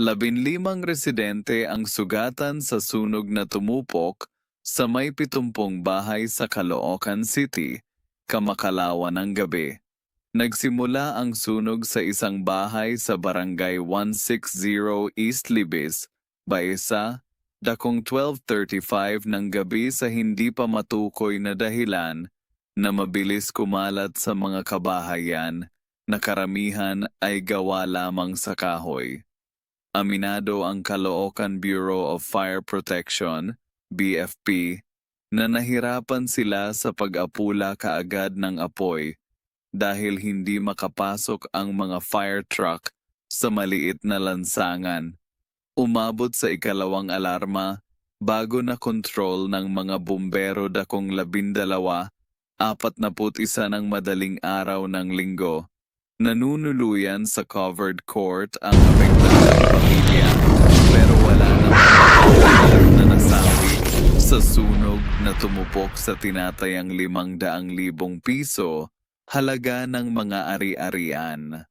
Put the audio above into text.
15 residente ang sugatan sa sunog na tumupok sa may 70 bahay sa Caloocan City, kamakalawa ng gabi. Nagsimula ang sunog sa isang bahay sa Barangay 160 East Libis, Baeza, dakong 12:35 ng gabi sa hindi pa matukoy na dahilan na mabilis kumalat sa mga kabahayan na karamihan ay gawa lamang sa kahoy. Aminado ang Caloocan Bureau of Fire Protection, BFP, na nahirapan sila sa pag-apula kaagad ng apoy dahil hindi makapasok ang mga fire truck sa maliit na lansangan. Umabot sa ikalawang alarma bago na kontrol ng mga bumbero dakong 12, 41 ng madaling araw ng linggo. Nanunuluyan sa covered court ang apektadang pamilya pero wala namang na nasawi sa sunog na tumupok sa tinatayang 500,000 piso halaga ng mga ari-arian.